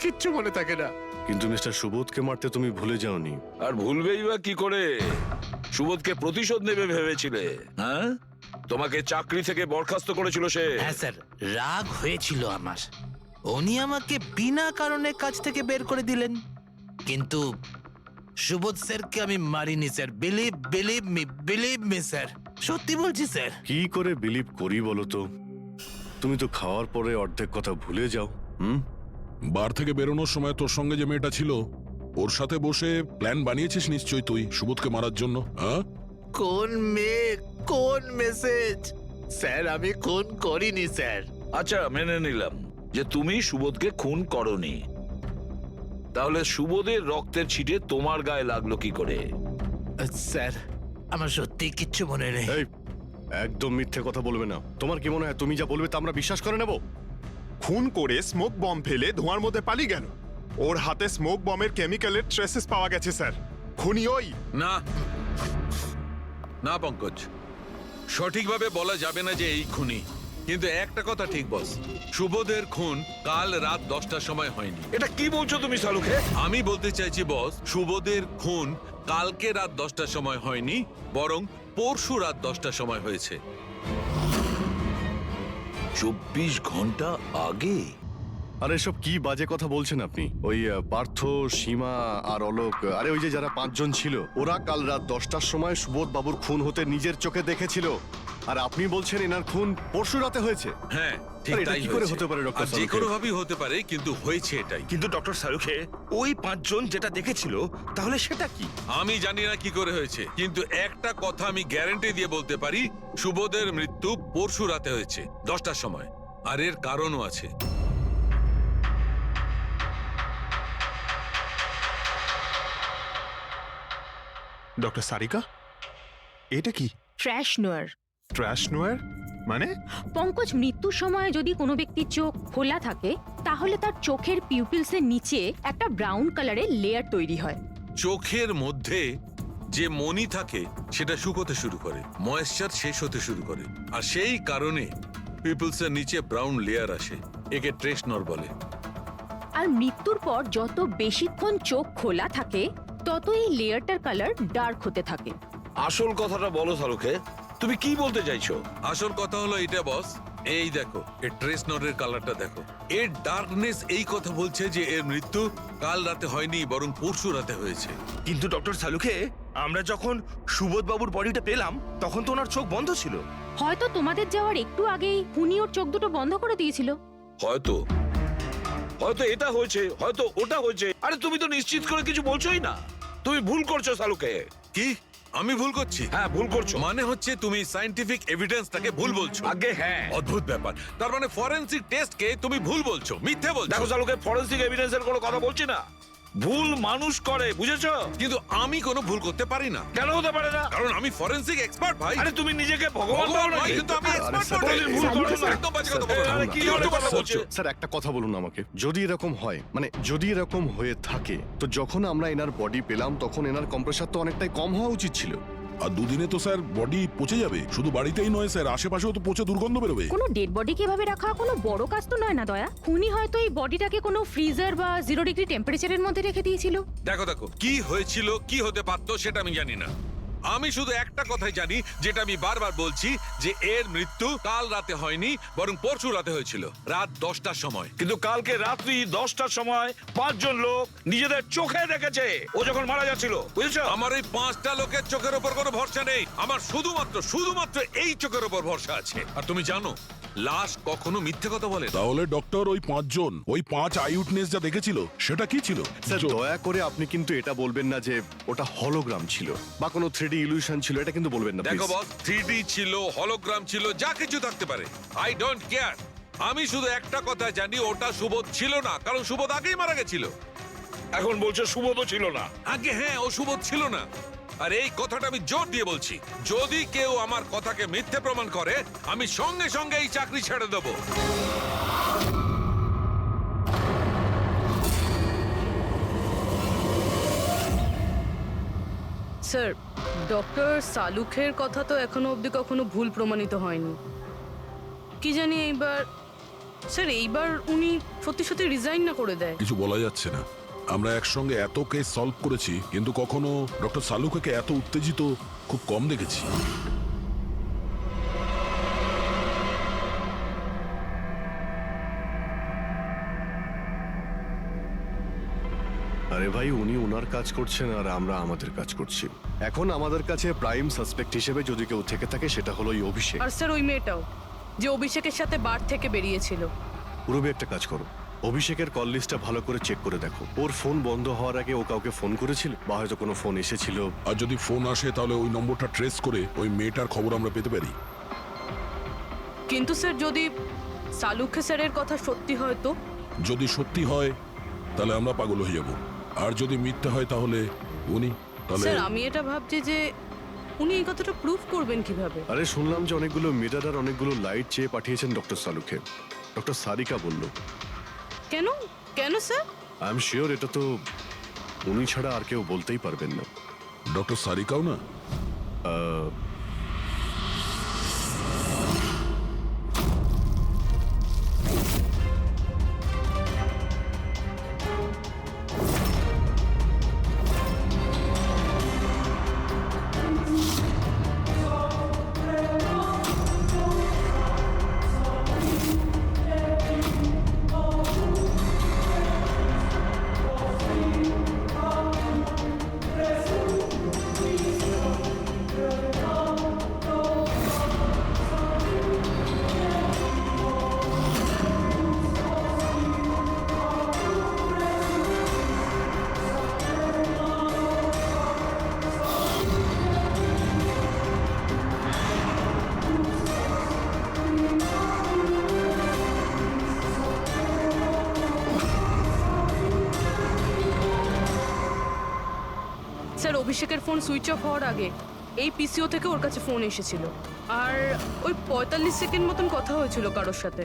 কিচ্ছু মনে থাকে না। কিন্তু মিস্টার সুবোধকে মারতে তুমি ভুলে যাওনি। আর ভুলবেই বা কি করে? সুবোধকে প্রতিশোধ নেবে ভেবেছিলে? হ্যাঁ, তোমাকে চাকরি থেকে বরখাস্ত করেছিল সে। হ্যাঁ স্যার, রাগ হয়েছিল আমার। উনি আমাকে বিনা কারণে কাজ থেকে বের করে দিলেন, কিন্তু সুবোধ স্যারকে আমি মারিনি স্যার। বিলিভ মি স্যার, সত্যি বলছি স্যার। কি করে বিলিভ করি বলো তো? তুমি তো খাওয়ার পরে অর্ধেক কথা ভুলে যাও। বার থেকে বেরোনোর সময় তোর সঙ্গে যে মেয়েটা ছিল ওর সাথে বসে প্ল্যান বানিয়েছিস নিশ্চয়ই তুই সুবোধকে মারার জন্য। হ্যাঁ, কোন মেয়ে, কোন মেসেজ? স্যার আমি খুন করিনি স্যার। আচ্ছা, মেনে নিলাম যে তুমি সুবোধকে খুন করনি। তাহলে সুবোধের রক্তের ছিটে তোমার গায়ে লাগলো কি করে? স্যার আমার সত্যি কিচ্ছু মনে নেই। এই, একদম মিথ্যে কথা বলবে না। তোমার কি মনে হয় তুমি যা বলবে তা আমরা বিশ্বাস করে নেব? খুন করে স্মোক বম ফেলে ধোঁয়ার মধ্যে পালিয়ে গেল। ওর হাতে স্মোক বমের কেমিক্যালের ট্রেসেস পাওয়া গেছে স্যার। খুনি ওই না না পঙ্কজ, সঠিকভাবে বলা যাবে না যে এই খুনি, কিন্তু একটা কথা ঠিক বস, সুবোধের খুন কাল রাত 10টার সময় হয়নি। এটা কি বলছো তুমি সালুকে? আমি বলতে চাইছি বস, সুবোধের খুন কালকে রাত 10টার সময় হয়নি, বরং পরশু রাত 10টার সময় হয়েছে। 24 ঘন্টা আগে? আরে এসব কি বাজে কথা বলছেন আপনি? ওই পার্থ, সীমা আর অলোক, আরে ওই যে যারা 5 জন ছিল, ওরা কাল রাত 10টার সময় সুবোধ বাবুর খুন হতে নিজের চোখে দেখেছিল। আর আপনি বলছেন এনার খুন পরশু রাতে হয়েছে? হ্যাঁ ঠিক আরে এটা তাই কি করে হয়েছে। হতে পারে ডক্টর আর যে সালুখে? কোনো ভাবেই হতে পারে, কিন্তু হয়েছে এটাই। কিন্তু ডক্টর সারুখে, ওই 5 জন যেটা দেখেছিল তাহলে সেটা কি? আমি জানি না কি করে হয়েছে, কিন্তু একটা কথা আমি গ্যারান্টি দিয়ে বলতে পারি, সুবোধের মৃত্যু পরশু রাতে হয়েছে 10টার সময়। আর এর কারণও আছে। ডক্টর সারিকা, এটা কি? ট্র্যাশ নোয়ার। ট্র্যাশ নোয়ার মানে? পঙ্কজ, মৃত্যুর সময় যদি কোনো ব্যক্তির চোখ খোলা থাকে তাহলে তার চোখের পিউপিলসের নিচে একটা ব্রাউন কালারের লেয়ার তৈরি হয়। চোখের মধ্যে যে মনি থাকে সেটা শুকোতে শুরু করে, ময়েশ্চার শেষ হতে শুরু করে, আর সেই কারণে পিপলসের নিচে ব্রাউন লেয়ার আসে। একে ট্রেশ নর বলে। আর মৃত্যুর পর যত বেশিক্ষণ চোখ খোলা থাকে তত এই লেয়ারটার কালার ডার্ক হতে থাকে। আসল কথাটা বলো সালুকে, তুমি কি বলতে চাইছো? আসল কথা হলো এটা বস, এই দেখো, এই ট্রেস নরের কালারটা দেখো। এর ডার্কনেস এই কথা বলছে যে এর মৃত্যু কাল রাতে হয়নি, বরং পরশু রাতে হয়েছে। কিন্তু ডক্টর সালুখে, আমরা যখন সুবোধ বাবুর বডিটা পেলাম তখন তো ওনার চোখ বন্ধ ছিল। হয়তো তোমাদের যাওয়ার একটু আগেই খুনি ওর চোখ দুটো বন্ধ করে দিয়েছিল। হয়তো হয়তো এটা হয়েছে, হয়তো ওটা হয়েছে। আরে তুমি তো নিশ্চিত করে কিছু বলছোই না। তুমি ভুল করছো সালুকে। কি আমি ভুল করছি? হ্যাঁ ভুল করছো। মানে হচ্ছে তুমি সায়েন্টিফিক এভিডেন্সটাকে ভুল বলছো। আগে হ্যাঁ। অদ্ভুত ব্যাপার। তার মানে ফরেনসিক টেস্টকে তুমি ভুল বলছো, মিথ্যে বলছো। দেখো সালুকে, ফরেনসিক এভিডেন্সের কোনো কথা বলছি না। ভুল মানুষ করে, বুঝেছো? কিন্তু আমি কোনো ভুল করতে পারি না। কেন হতে পারে না? কারণ আমি ফরেনসিক এক্সপার্ট ভাই। আরে তুমি নিজেকে ভগবান ভাবো নাকি? কিন্তু আমি এক্সপার্ট স্যার, নই। ভুল করো না। একদম বাজে কথা বলো না। আরে কি ধরনের কথা বলছো? স্যার একটা কথা বলুন আমাকে, যদি এরকম হয়, মানে যদি এরকম হয়ে থাকে, তো যখন আমরা এনার বডি পেলাম তখন এনার কম্প্রেসার তো অনেকটাই কম হওয়া উচিত ছিল। আর দুদিনে তো স্যার বডি পচে যাবে। শুধু বাড়িতেই নয় স্যার, আশেপাশেও তো পচে দুর্গন্ধ বেরোবে। কোনো ডেড বডিকে এভাবে রাখা কোনো বড় কাজ তো নয় না দয়া। খুনি হয়তো এই বডিটাকে কোনো ফ্রিজার বা 0 ডিগ্রি টেম্পারেচারের মধ্যে রেখে দিয়েছিল। দেখো দেখো, কি হয়েছিল, কি হতে পারতো সেটা আমি জানি না। আমি শুধু একটা কথাই জানি, যেটা আমি বারবার বলছি, যে এর মৃত্যু কাল রাতে হয়নি, বরং পরশু রাতে হয়েছিল, রাত 10টার সময়। কিন্তু কালকে রাত্রি 10টার সময় 5 জন লোক নিজেদের চোখে দেখেছে ও যখন মারা যাচ্ছিল, বুঝেছো? আমার এই 5টা লোকের চোখের উপর কোনো ভরসা নেই। আমার শুধুমাত্র এই চোখের উপর ভরসা আছে। আর তুমি জানো, লাশ কখনো মিথ্যে কথা বলে না। তাহলে ডক্টর ওই 5 জন, ওই 5 আই উইটনেস যা দেখেছিল সেটা কি ছিল? স্যার দয়া করে আপনি কিন্তু এটা বলবেন না যে ওটা হলোগ্রাম ছিল বা কোনো 3D ইলিউশন ছিল, এটা কিন্তু বলবেন না দেখো please। বস, 3D ছিল, হলোগ্রাম ছিল, যা কিছু থাকতে পারে, আই ডোন্ট কেয়ার। আমি শুধু একটা কথা জানি, ওটা সুবোধ ছিল না, কারণ সুবোধ আগেই মারা গেছিল। এখন বলছে সুবোধও ছিল না। আগে হ্যাঁ, ও সুবোধ ছিল না। আর এই কথাটা আমি জোর দিয়ে বলছি, যদি কেউ আমার কথাকে মিথ্যে প্রমাণ করে, আমি সঙ্গে সঙ্গে এই চাকরি ছেড়ে দেবো। স্যার, ডক্টর সালুখের কথা তো এখনো অবধি কখনো ভুল প্রমাণিত হয়নি। কি জানি এইবার উনি সত্যি সত্যি রিজাইন না করে দেয়। কিছু বলা যাচ্ছে না। আমরা একসঙ্গে এত কেস সলভ করেছি, কিন্তু কখনো ডক্টর সালুকে এত উত্তেজিত খুব কম দেখেছি। আরে ভাই, উনি ওনার কাজ করছেন আর আমরা আমাদের কাজ করছি। এখন আমাদের কাছে প্রাইম সাসপেক্ট হিসেবে যদি কেউ থেকে থাকে, সেটা হলো এই অভিষেক। আর স্যার, ওই মেয়েটাও যে অভিষেকের সাথে বার থেকে বেরিয়েছিল। পুরবি একটা কাজ করো, অভিষেকের কল লিস্টটা ভালো করে চেক করে দেখো। ওর ফোন বন্ধ হওয়ার আগে ও কাউকে ফোন করেছিল বা হয়তো কোনো ফোন এসেছিল। আর যদি ফোন আসে তাহলে ওই নম্বরটা ট্রেস করে ওই মেয়েটার খবর আমরা পেতে পারি। কিন্তু স্যার, যদি সালুখে স্যারের কথা সত্যি হয় তো? যদি সত্যি হয় তাহলে আমরা পাগল হয়ে যাব, আর যদি মিথ্যা হয় তাহলে উনি তাহলে। স্যার, আমি এটা ভাবছি যে উনি এই কথাটা প্রুফ করবেন কিভাবে? আরে শুনলাম যে অনেকগুলো মিটার আর অনেকগুলো লাইট চেয়ে পাঠিয়েছেন ডক্টর সালুকে। ডক্টর সারিকা বলল। কেন কেন স্যার? আই এম শিওর এটা তো উনি ছাড়া আর কেউ বলতেই পারবেন না। ডক্টর সারিকাও না? স্যার, অভিষেকের ফোন সুইচ অফ হওয়ার আগে এই পিসিও থেকে ওর কাছে ফোন এসেছিল, আর ওই 45 সেকেন্ড মতন কথা হয়েছিল কারোর সাথে।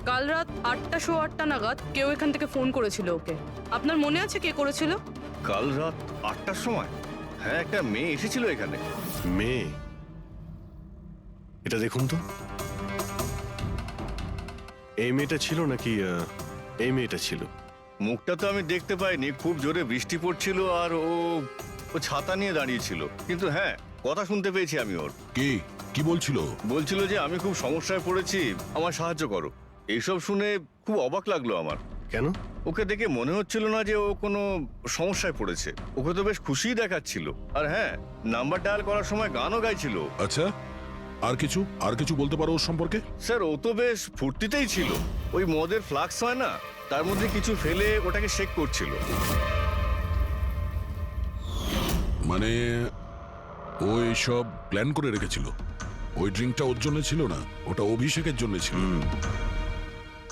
কাল রাত 8:08 নাগাদ কেউ এখান থেকে ফোন করেছিল ওকে। আপনার মনে আছে কে করেছিল? কাল রাত 8টার সময়? হ্যাঁ, একটা মেয়ে এসেছিল এখানে। মেয়ে? এটা দেখুন তো, এই মেয়েটা ছিল নাকি এই মেয়েটা ছিল? মুখটা তো আমি দেখতে পাইনি, খুব জোরে বৃষ্টি পড়ছিল আর ও ছাতা নিয়ে দাঁড়িয়েছিল। কিন্তু হ্যাঁ, কথা শুনতে পেয়েছি আমি ওর। কি বলছিল? বলছিল যে আমি খুব সমস্যায় পড়েছি, আমার সাহায্য করো। এইসব শুনে খুব অবাক লাগলো আমার। কেন? ওকে দেখে মনে হচ্ছিল না যে ও কোনো সমস্যায় পড়েছে। ওকে তো বেশ খুশিই দেখাচ্ছিল। আর হ্যাঁ, নাম্বার ডায়াল করার সময় গানও গাইছিল। আচ্ছা, আর কিছু বলতে পারো ওর সম্পর্কে? স্যার, ও তো বেশ ফুর্তিতেই ছিল। ওই মদের ফ্লাক্স হয় না, তার মধ্যে কিছু ফেলে ওটাকে শেক করছিল। মানে ও এইসব প্ল্যান করে রেখেছিল? ওই ড্রিঙ্কটা ওর জন্য ছিল না, ওটা অভিষেকের জন্য ছিল।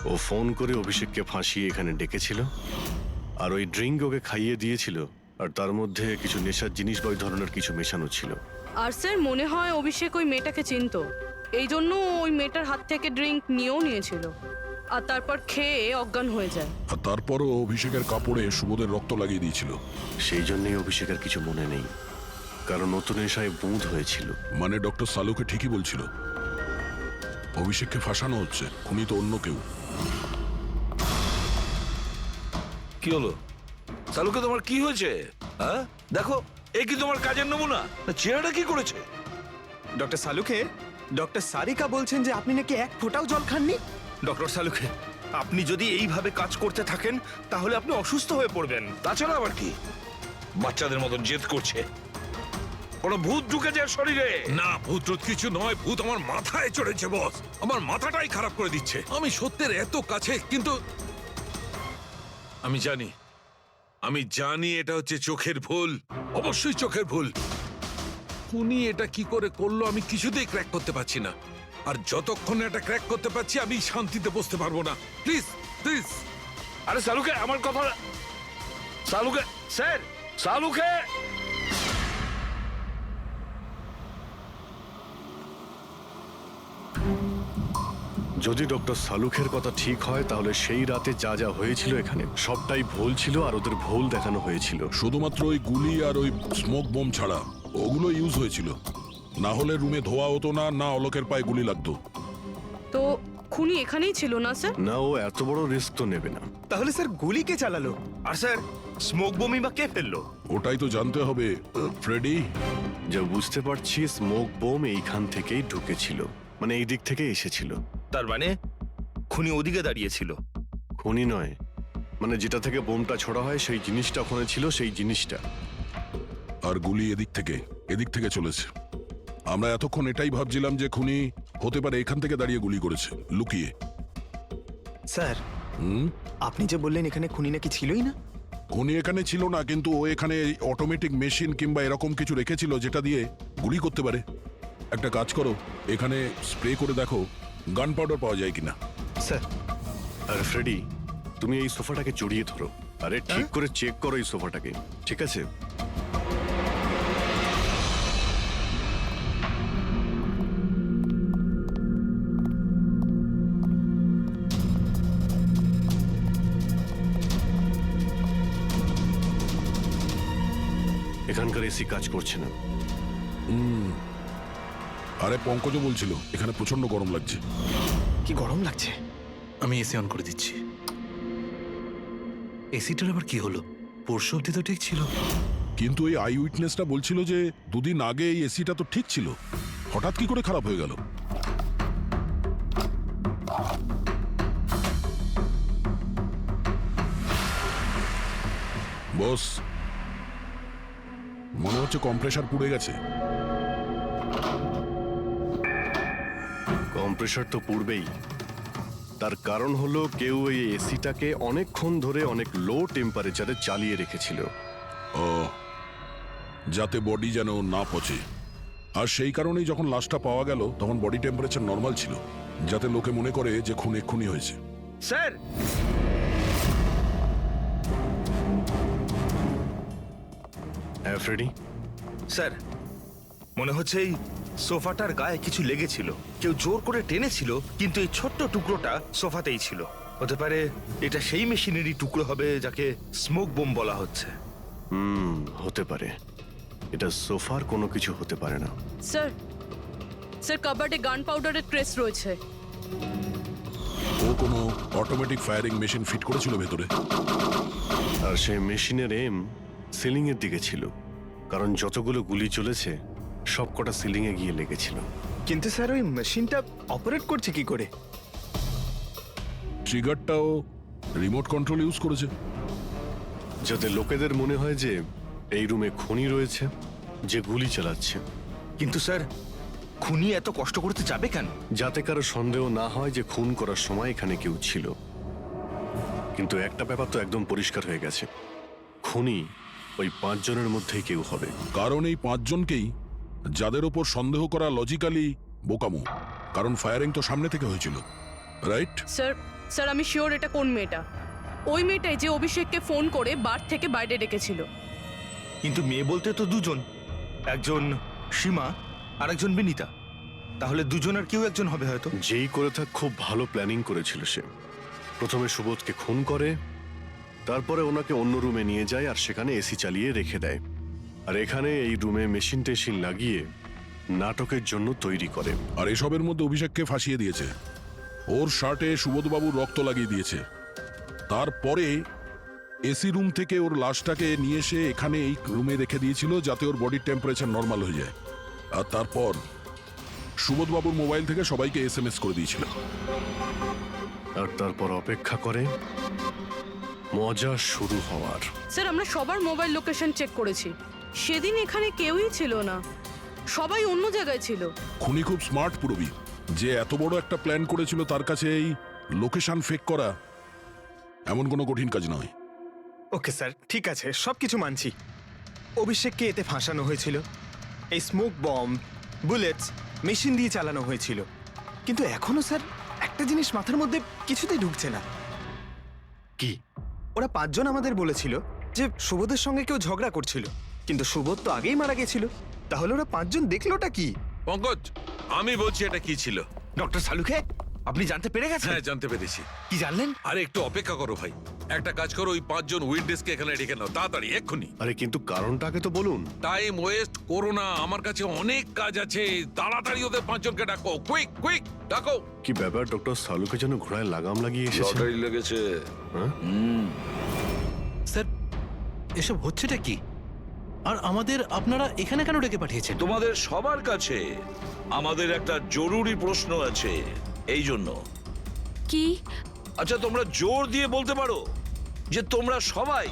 ও ফোন করে অভিষেককে ফাঁসিয়ে এখানে ডেকেছিল, আর ওই ড্রিঙ্ক ওকে খাইয়ে দিয়েছিল, আর তার মধ্যে কিছু নেশার জিনিস বা ওই ধরনের কিছু মেশানো ছিল। আর স্যার, মনে হয় অভিষেক ওই মেয়েটাকে চিনতো, এই জন্য ওই মেয়েটার হাত থেকে ড্রিঙ্ক নিয়েও নিয়েছিল, আর তারপর খেয়ে অজ্ঞান হয়ে যায়। আর তারপরও অভিষেকের কাপড়ে সুবোধের রক্ত লাগিয়ে দিয়েছিল। সেই জন্যই অভিষেকের কিছু মনে নেই, কারণ নতুন নেশায় বুঁদ হয়েছিল। মানে ডক্টর সালুকে ঠিকই বলছিল, অভিষেককে ফাঁসানো হচ্ছে, খুনি তো অন্য কেউ। কি হলো সালুকে, তোমার কি হয়েছে? হ্যাঁ, দেখো এ কি তোমার কাজের নমুনা? না, চেহারাটা কি করেছে? ডক্টর সালুখে, ডক্টর সারিকা বলছেন যে আপনি নাকি এক ফোঁটাও জল খাননি। ডক্টর সালুখে, আপনি যদি এইভাবে কাজ করতে থাকেন তাহলে আপনি অসুস্থ হয়ে পড়বেন। তাছাড়া আবার কি বাচ্চাদের মতন জেদ করছে? কোনো ভূত ঢুকেছে এর শরীরে? না, ভূত টুত কিছু নয়, ভূত আমার মাথায় চড়েছে বস। আমার মাথাটাই খারাপ করে দিচ্ছে। আমি সত্যের এত কাছে, কিন্তু আমি জানি এটা হচ্ছে চোখের ভুল, অবশ্যই চোখের ভুল। উনি এটা কি করে করলো আমি কিছুতেই ক্র্যাক করতে পারছি না। আর যতক্ষণ এটা ক্র্যাক করতে পারছি আমি শান্তিতে বসতে পারবো না। Please please. আরে সালুকে, আমার কথা। সালুকে স্যার, সালুকে। যদি ডক্টর সালুখের কথা ঠিক হয় তাহলে সেই রাতে যা যা হয়েছিল এখানে সবটাই ভুল ছিল, আর ওদের ভুল দেখানো হয়েছিল। শুধুমাত্র ওই গুলি আর ওই স্মোক বোম ছাড়া ওগুলো ইউজ হয়েছিল। না হলে রুমে ধোয়া হতো না, না অলোকের পায়ে গুলি লাগতো। তো খুনি এখানেই ছিল না স্যার? না, ও এত বড় রিস্ক তো নেবে না। তাহলে স্যার গুলি কে চালালো? আর স্যার, স্মোক বোমই বা কে ফেললো? ওটাই তো জানতে হবে ফ্রেডি। যা বুঝতে পারছি স্মোক বোম এইখান থেকেই ঢুকেছিল, মানে এই দিক থেকে এসেছিল। তার মানে খুনি ওদিকে দাঁড়িয়েছিল? খুনি নয়, মানে যেটা থেকে বোমটা ছোড়া হয় সেই জিনিসটা ওখানে ছিল, সেই জিনিসটা। আর গুলি এদিক থেকে চলেছে। আমরা এতক্ষণ এটাই ভাবছিলাম যে খুনি হতে পারে এখান থেকে দাঁড়িয়ে গুলি করেছে, লুকিয়ে। স্যার, আপনি যে বললেন এখানে খুনি নাকি ছিলই না। খুনি এখানে ছিল না, কিন্তু ও এখানে অটোমেটিক মেশিন কিংবা এরকম কিছু রেখেছিল যেটা দিয়ে গুলি করতে পারে। একটা কাজ করো, এখানে স্প্রে করে দেখো গান পাউডার পাওয়া যায় কিনা। স্যার। আর ফ্রেডি, তুমি এই সোফাটাকে জড়িয়ে ধরো। আরে ঠিক করে চেক করো এই সোফাটাকে, ঠিক আছে? এখানকার এসি কাজ করছে না। আরে পঙ্কজ বলছিল এখানে প্রচন্ড গরম লাগছে। কি গরম লাগছে? আমি এসি অন করে দিচ্ছি। এসিটার আবার কি হলো? পরশু অব্দি তো ঠিক ছিল। কিন্তু এই আই উইটনেসটা বলছিল যে দুদিন আগে এই এসিটা তো ঠিক ছিল, হঠাৎ কি করে খারাপ হয়ে গেল? বস, মনে হচ্ছে কম্প্রেসার পুড়ে গেছে। কম্প্রেসার তো পুড়বেই, তার কারণ হলো কেউ এই এসিটাকে অনেকক্ষণ ধরে অনেক লো টেম্পারেচারে চালিয়ে রেখেছিল। ও, যাতে বডি যেন না পচে। আর সেই কারণেই যখন লাশটা পাওয়া গেল তখন বডি টেম্পারেচার নর্মাল ছিল, যাতে লোকে মনে করে যে খুন এক্ষুনি হয়েছে। স্যার, হ্যাঁ ফ্রেডি। স্যার, মনে হচ্ছে এই সোফাটার গায়ে কিছু লেগেছিল, কেউ জোর করে টেনেছিল, কিন্তু এই ছোট্ট টুকরোটা সোফাতেই ছিল। হতে পারে এটা সেই মেশিনেরই টুকরো হবে যাকে স্মোক বোম বলা হচ্ছে। হতে পারে। এটা সোফার কোনো কিছু হতে পারে না। স্যার, কাবার্ডে গান পাউডারের ট্রেস রয়েছে। ও কোনো অটোমেটিক ফায়ারিং মেশিন ফিট করেছিল ভেতরে। আর সেই মেশিনের এম সিলিং এর দিকে ছিল, কারণ যতগুলো গুলি চলেছে সবকটা সিলিং এ গিয়ে লেগেছিল। কিন্তু স্যার, ওই মেশিনটা অপারেট করছে কি করে? ট্রিগারটাও রিমোট কন্ট্রোল ইউজ করেছে, যাতে লোকেদের মনে হয় যে এই রুমে খুনি রয়েছে যে গুলি চালাচ্ছে। কিন্তু স্যার, খুনি এত কষ্ট করতে যাবে কেন? যাতে কারো সন্দেহ না হয় যে খুন করার সময় এখানে কেউ ছিল। কিন্তু একটা ব্যাপার তো একদম পরিষ্কার হয়ে গেছে, খুনি ওই 5 জনের মধ্যেই কেউ হবে। কারণ এই 5 জনকেই যাদের ওপর সন্দেহ করা লজিক্যালি বোকামো, কারণ ফায়ারিং তো সামনে থেকে হয়েছিল, রাইট? স্যার, আমি শিওর এটা কোন মেয়েটা। ওই মেয়েটাই যে অভিষেককে ফোন করে বার থেকে বাইরে ডেকেছিল। কিন্তু মেয়ে বলতে তো দুজন, একজন সীমা আর একজন বিনীতা। তাহলে দুজনের কেউ একজন হবে হয়তো। যেই করে থাক খুব ভালো প্ল্যানিং করেছিল সে। প্রথমে সুবোধকে খুন করে, তারপরে ওনাকে অন্য রুমে নিয়ে যায় আর সেখানে এসি চালিয়ে রেখে দেয়। আর এখানে এই রুমে মেশিন টেশিন লাগিয়ে নাটকের জন্য তৈরি করে। আর এসবের মধ্যে অভিষেককে ফাঁসিয়ে দিয়েছে, ওর শার্টে সুবোধবাবুর রক্ত লাগিয়ে দিয়েছে। তারপরে এসি রুম থেকে ওর লাশটাকে নিয়ে এসে এখানে এই রুমে রেখে দিয়েছিল যাতে ওর বডির টেম্পারেচার নর্মাল হয়ে যায়। আর তারপর সুবোধবাবুর মোবাইল থেকে সবাইকে এসএমএস করে দিয়েছিল। আর তারপর অপেক্ষা করে মজা শুরু হওয়ার। স্যার আমরা সবার মোবাইল লোকেশন চেক করেছি, সেদিন এখানে কেউই ছিল না, সবাই অন্য জায়গায় ছিল। খুনি খুব স্মার্ট পুরবি, যে এত বড় একটা প্ল্যান করেছিল তার কাছে এই লোকেশন ফেক করা এমন কোনো কঠিন কাজ নয়। ওকে স্যার, ঠিক আছে, সবকিছু মানছি। অভিষেককে এতে ফাঁসানো হয়েছিল, এই স্মোক বম্ব, বুলেটস, মেশিন দিয়ে চালানো হয়েছিল। কিন্তু এখনো স্যার একটা জিনিস মাথার মধ্যে কিছুতেই ঢুকছে না। কি? ওরা 5 জন আমাদের বলেছিল যে সুবোধের সঙ্গে কেউ ঝগড়া করছিল, কিন্তু সুবোধ তো আগেই মারা গেছিল। তাহলে ওরা 5 জন দেখলোটা কি? পঙ্কজ, আমি বলছি এটা কি ছিল। ডক্টর সালুকে, আপনি জানতে পেরে গেছেন? হ্যাঁ, জানতে পেরেছি। কি জানলেন? আরে একটু অপেক্ষা করো ভাই, একটা কাজ করো, ওই 5 জন উইটনেসকে এখানে ডেকে নাও তাড়াতাড়ি, এক্ষুনি। আরে কিন্তু কারণটাকে তো বলুন। টাইম ওয়েস্ট করো না, আমার কাছে অনেক কাজ আছে। তাড়াতাড়ি ওদের 5 জনকে ডাকো, কুইক কুইক ডাকো। কি ব্যাপার, ডক্টর সালুকে যেন ঘোড়ায় লাগাম লাগিয়ে এসেছে। লটারি লেগেছে। হ্যাঁ? স্যার, এসব হচ্ছেটা কি? আর আমাদের আপনারা এখানে কেন ডেকে পাঠিয়েছেন? তোমাদের সবার কাছে আমাদের একটা জরুরি প্রশ্ন আছে, এই জন্য। কি? আচ্ছা, তোমরা জোর দিয়ে বলতে পারো যে তোমরা সবাই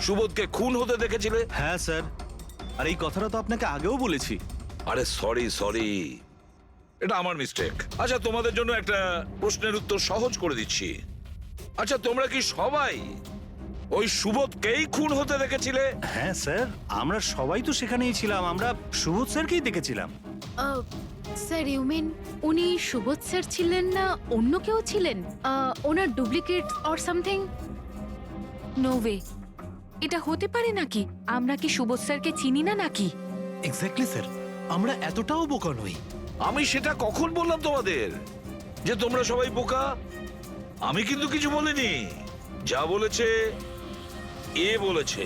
সুবোধকে খুন হতে দেখেছিলে? হ্যাঁ স্যার, আর এই কথাটা তো আপনাকে আগেও বলেছি। আরে সরি, এটা আমার মিস্টেক। আচ্ছা, তোমাদের জন্য একটা প্রশ্নের উত্তর সহজ করে দিচ্ছি। আচ্ছা, তোমরা কি সবাই ওই সুবোধকেই খুন হতে দেখেছিলে? হ্যাঁ স্যার, আমরা সবাই তো সেখানেই ছিলাম, আমরা সুবোধ স্যারকেই দেখেছিলাম। স্যার, ইউ মিন উনি সুবোধ স্যার ছিলেন না, অন্য কেউ ছিলেন? ওনার duplicate or something? No way, এটা হতে পারে নাকি? আমরা কি সুবোধ স্যারকে চিনি না নাকি? এক্স্যাক্টলি স্যার, আমরা এতটাও বোকা নই। আমি সেটা কখন বললাম তোমাদের যে তোমরা সবাই বোকা? আমি কিন্তু কিছু বলিনি, যা বলেছে এ বলেছে।